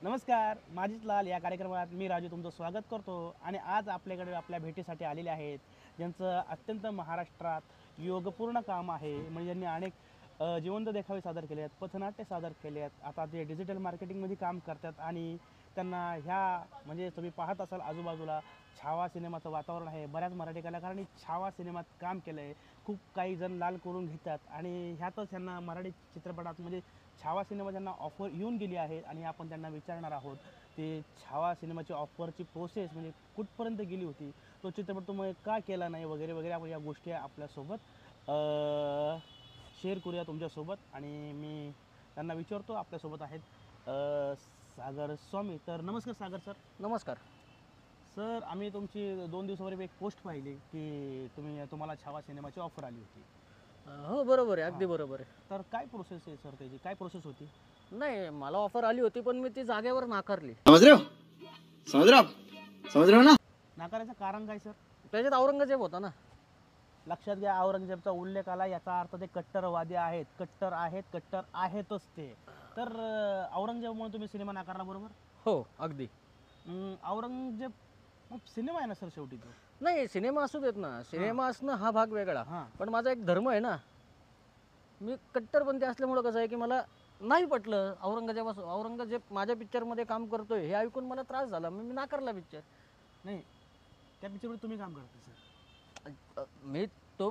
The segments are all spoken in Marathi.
नमस्कार, माझीच लाल या कार्यक्रमात मी राजू तुमचं स्वागत करतो. आणि आज आपल्याकडे आपल्या भेटीसाठी आलेले आहेत ज्यांचं अत्यंत महाराष्ट्रात योगपूर्ण काम आहे. म्हणजे ज्यांनी अनेक जिवंत देखावे सादर केले आहेत, पथनाट्य सादर केले आहेत. आता ते डिजिटल मार्केटिंगमध्ये काम करतात आणि त्यांना ह्या म्हणजे तुम्ही पाहत असाल आजूबाजूला छावा सिनेमाचं वातावरण आहे. बऱ्याच मराठी कलाकारांनी छावा सिनेमात काम केलं आहे. खूप काही जण लाल करून घेतात आणि ह्यातच त्यांना मराठी चित्रपटात म्हणजे छावा सिनेमा त्यांना ऑफर येऊन गेली आहे आणि आपण त्यांना विचारणार आहोत ते छावा सिनेमाची ऑफरची प्रोसेस म्हणजे कुठपर्यंत गेली होती, तो चित्रपट तुम्ही का केला नाही वगैरे वगैरे. आपण या गोष्टी आपल्यासोबत शेअर करूया तुमच्यासोबत. आणि मी त्यांना विचारतो. आपल्यासोबत आहेत सागर स्वामी. तर नमस्कार सागर सर. नमस्कार. सर, आम्ही तुमची 2 दिवसापूर्वी एक पोस्ट पाहिली की तुम्हाला छावा सिनेमाची ऑफर आली होती. हो बरोबर आहे, अगदी बरोबर आहे. तर काय प्रोसेस आहे सर, त्याची काय प्रोसेस होती? नाही, मला ऑफर आली होती पण मी ती जागेवर नाकारली. समझ रहे हो समझ रहे हो ना. नाकारायचं कारण काय सर? त्याच्यात औरंगजेब होता ना. लक्षात घ्या, औरंगजेबचा उल्लेख आला याचा अर्थ ते कट्टरवादी आहेत. कट्टर आहेतच ते. तर औरंगजेबमुळे तुम्ही सिनेमा नाकारला, बरोबर? हो अगदी. औरंगजेब मग सिनेमा आहे ना सर शेवटी तो. नाही, सिनेमा असू देत ना, सिनेमा असणं हा भाग वेगळा. हां. पण माझा एक धर्म आहे ना, मी कट्टरपंथी असल्यामुळं कसं आहे की मला नाही पटलं औरंगजेब माझ्या पिक्चरमध्ये काम करतोय हे ऐकून मला त्रास झाला, मी नाकारला पिक्चर. नाही, त्या पिक्चरमध्ये तुम्ही काम करता सर. मी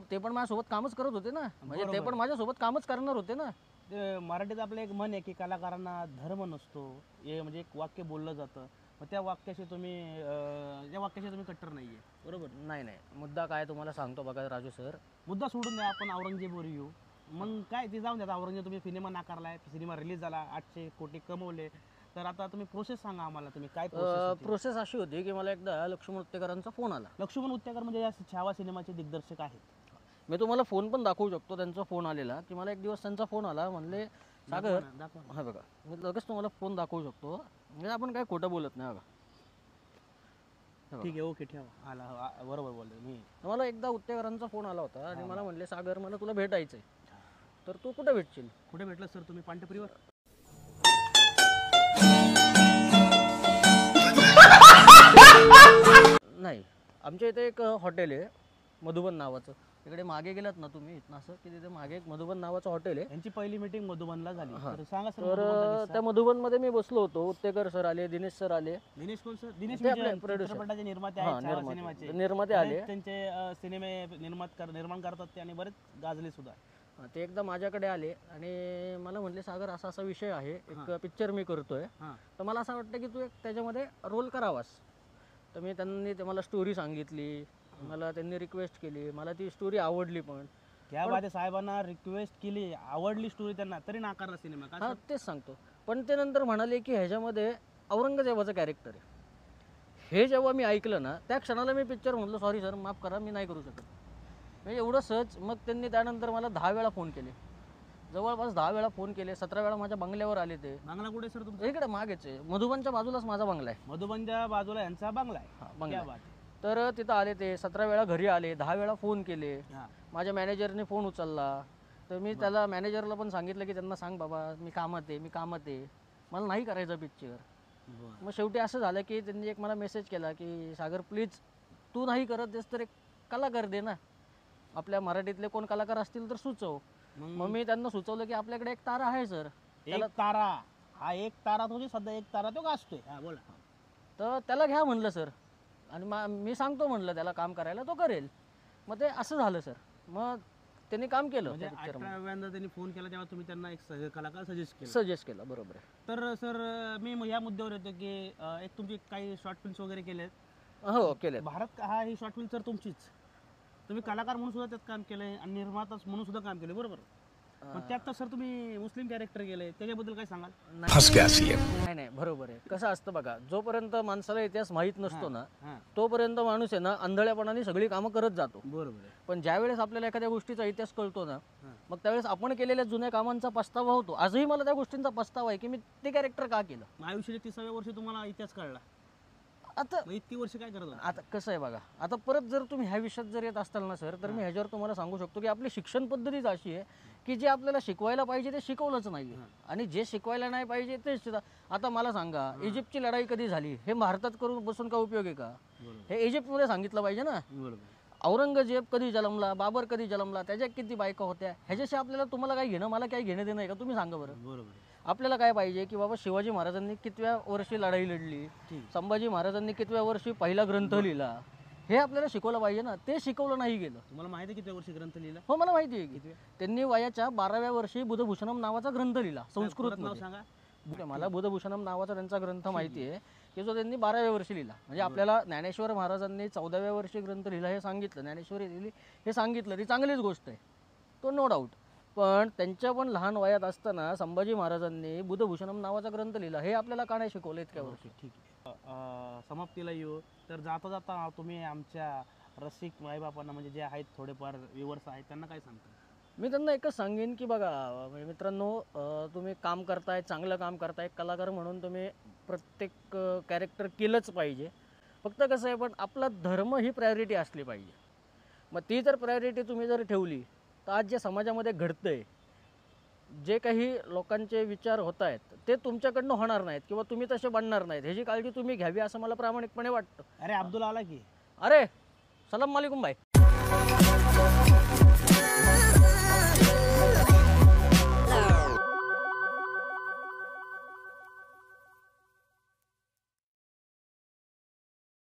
ते पण माझ्यासोबत कामच करत होते ना, म्हणजे ते बरोबर. पण माझ्यासोबत कामच करणार होते ना. ते मराठीत आपलं एक म्हण आहे की कलाकारांना धर्म नसतो, हे म्हणजे एक वाक्य बोललं जातं. मग त्या वाक्याशी तुम्ही कट्टर नाही आहे, बरोबर? नाही नाही, मुद्दा काय तुम्हाला सांगतो बघा राजू सर. मुद्दा सोडून द्या, आपण औरंगजेबवर येऊ. मग काय ते जाऊन द्या. औरंगजेब तुम्ही सिनेमा नाकारलाय, सिनेमा रिलीज झाला, 800 कोटी कमवले. तर आता तुम्ही प्रोसेस सांगा आम्हाला, तुम्ही काय प्रोसेस? प्रोसेस अशी होती की मला एकदा लक्ष्मण उत्तेकरांचा फोन आला. लक्ष्मण उत्तेकर म्हणजे या छावा सिनेमाचे दिग्दर्शक आहेत. मी तुम्हाला फोन पण दाखवू शकतो, त्यांचा फोन आलेला की मला एक दिवस त्यांचा फोन आला, म्हणले सागर. दाखवा ना. हा बघा, मी लगेच तुम्हाला फोन दाखवू शकतो, म्हणजे आपण काय खोटं बोलत नाही. बघा ठीक आहे, ओके, ठेवा. बरोबर बोलले मी. मला एकदा उत्तेकरांचा फोन आला होता आणि मला म्हणले सागर मला तुला भेटायचंय, तर तू कुठं भेटशील? कुठे भेटलं सर तुम्ही? पांढरपुरीवर? नाही, आमच्या इथे एक हॉटेल आहे मधुबन नावाचं. तिकडे मागे गेलात ना तुम्ही इथनं असं की तिथे मागे एक मधुबन नावाचं हॉटेल आहे. यांची पहिली मीटिंग मधुबनला झाली. हां. तर सांगा सर. तर त्या मधुबनमध्ये मी बसलो होतो. उत्तेकर सर आले, दिनेश सर आले. दिनेश कोण सर? दिनेश ते आपले म्हणजे producer. चित्रपटाचे निर्माते हां, आहेत, छावा सिनेमाचे. निर्माते आले. बरेच त्यांचे सिनेमे निर्माण करतात ते आणि बरेच गाजले सुद्धा. ते एकदा माझ्याकडे आले आणि मला म्हटले सागर असा असा विषय आहे, एक पिक्चर मी करतोय, हां. तर मला असं वाटतं की तू एक त्याच्यामध्ये रोल करावास. तर त्यांनी मला स्टोरी सांगितली, मला त्यांनी रिक्वेस्ट केली, मला ती स्टोरी आवडली पण. त्या बादे साहेबांना रिक्वेस्ट केली, आवडली स्टोरी त्यांना, तरी नाकारला सिनेमा का हां, सर? तेच सांगतो. पण ते नंतर म्हणाले की ह्याच्यामध्ये औरंगजेबाचं कॅरेक्टर आहे. हे जेव्हा मी ऐकलं ना, त्या क्षणाला मी पिक्चर म्हटलं सॉरी सर, माफ करा, मी नाही करू शकत. म्हणजे एवढं सहज. मग त्यांनी त्यानंतर मला 10 वेळा फोन केले, जवळपास 10 वेळा फोन केले. 17 वेळा माझ्या बंगल्यावर आले. ते बांगला कुठे सर तुमचा? इकडे मागेच आहे, मधुबनच्या बाजूलाच माझा बंगला आहे. मधुबनच्या बाजूला यांचा बांगला आहे. हां, बंगला क्या आहे. बात आहे. तर तिथं आले. ते 17 वेळा घरी आले, 10 वेळा फोन केले. हां. माझ्या मॅनेजरने फोन उचलला. तर मी त्याला मॅनेजरला पण सांगितलं की त्यांना सांग बाबा मी कामात आहे, मला नाही करायचं पिक्चर. बरं. मग शेवटी असं झालं की त्यांनी एक मला मेसेज केला की सागर प्लीज तू नाही करत आहेस तर एक कलाकार दे ना, आपल्या मराठीतले कोण कलाकार असतील तर सुचव. मग मी त्यांना सुचवलं की आपल्याकडे एक तारा आहे सर, एक तारा. हा एक तारा तो सध्या एक तारा तो गाजतोय. हा बोला. तर त्याला घ्या म्हणलं सर, आणि मी सांगतो म्हणलं त्याला काम करायला, तो करेल. मग ते असं झालं सर. मग त्यांनी काम केलं. म्हणजे 18व्यांदा त्यांनी फोन केला तेव्हा तुम्ही त्यांना एक कलाकार सजेस्ट केलं. बरोबर आहे. तर सर मी मग या मुद्द्यावर येतो की एक तुमची काही शॉर्ट फिल्म्स वगैरे केलेत. हो केले. भारत हा ही शॉर्ट फिल्म तर तुमचीच. तुम्ही कलाकार म्हणून सुद्धा त्यात काम केलंय आणि निर्माता म्हणून सुद्धा काम केलं, बरोबर? मग त्यात तर सर तुम्ही मुस्लिम कॅरेक्टर केले, त्याच्याबद्दल काय सांगाल? नाही नाही, बरोबर आहे. कसं असतं बघा, जोपर्यंत माणसाला इतिहास माहीत नसतो ना, हां, तोपर्यंत माणूस आहे ना आंधळ्यापणाने सगळी कामं करत जातो. बरोबर आहे. पण ज्यावेळेस आपल्याला एखाद्या गोष्टीचा इतिहास कळतो ना, हां. मग त्यावेळेस आपण केलेल्या जुन्या कामांचा पस्तावा होतो. आजही मला त्या गोष्टींचा पस्तावा आहे की मी ते कॅरेक्टर का केलं. आयुष्याच्या 30व्या वर्षी तुम्हाला इतिहास कळला. आता मग इतकी वर्ष काय करत होता? आता कसं आहे बघा, आता परत जर तुम्ही ह्या विषयात जर येत असाल ना सर, तर मी ह्याच्यावर तुम्हाला सांगू शकतो की आपली शिक्षण पद्धतीच अशी आहे की जे आपल्याला शिकवायला पाहिजे ते शिकवलंच नाही आणि जे शिकवायला नाही पाहिजे तेच आता मला सांगा, इजिप्तची लढाई कधी झाली हे भारतात करून बसून काय उपयोग आहे का? हे इजिप्तमध्ये सांगितलं पाहिजे ना. औरंगजेब कधी जन्मला, बाबर कधी जन्मला, त्याच्या किती बायका होत्या, ह्याच्याशी आपल्याला तुम्हाला काय घेणं, मला काय घेणं देणं आहे का? तुम्ही सांगा बरं. बरोबर. आपल्याला काय पाहिजे की बाबा शिवाजी महाराजांनी कितव्या वर्षी लढाई लढली, संभाजी महाराजांनी कितव्या वर्षी पहिला ग्रंथ लिहिला, हे आपल्याला शिकवलं पाहिजे ना. ते शिकवलं नाही गेलं. तुम्हाला माहिती आहे किती वर्षी ग्रंथ लिहिला? हो मला माहिती आहे की त्यांनी वयाच्या 12व्या वर्षी बुधभूषणम नावाचा ग्रंथ लिहिला परत नाव संस्कृत. सांगा. मला बुधभूषणम नावाचा त्यांचा ग्रंथ माहिती आहे की जो त्यांनी 12व्या वर्षी लिहिला. म्हणजे आपल्याला ज्ञानेश्वर महाराजांनी 14व्या वर्षी ग्रंथ लिहिला हे सांगितलं, ज्ञानेश्वरी लिहिली हे सांगितलं, ती चांगलीच गोष्ट आहे, तो नो डाऊट. पण त्यांच्या पण लहान वयात असताना संभाजी महाराजांनी बुधभूषणम नावाचा ग्रंथ लिहिला, हे आपल्याला का नाही शिकवलं इतक्या वर्षी? ठीक आहे. समाप्तीला येऊ तर जाता जाता तुम्ही आमच्या रसिक माईबापांना म्हणजे जे आहेत थोडेफार व्ह्युअर्स आहेत त्यांना काय सांगता? मी त्यांना एकच सांगेन की बघा म्हणजे मित्रांनो, तुम्ही काम करताय, चांगलं काम करताय, कलाकार म्हणून तुम्ही प्रत्येक कॅरेक्टर केलंच पाहिजे. फक्त कसं आहे, पण आपला धर्म ही प्रायोरिटी असली पाहिजे. मग ती जर प्रायोरिटी तुम्ही जर ठेवली तर आज जे समाजामध्ये घडतंय, जे काही लोकांचे विचार होत आहेत ते तुमच्याकडनं होणार नाहीत किंवा तुम्ही तसे बनणार नाहीत, ह्याची काळजी तुम्ही घ्यावी असं मला प्रामाणिकपणे वाटतं. अरे अब्दुल आला की. अरे सलाम वालेकुम भाई.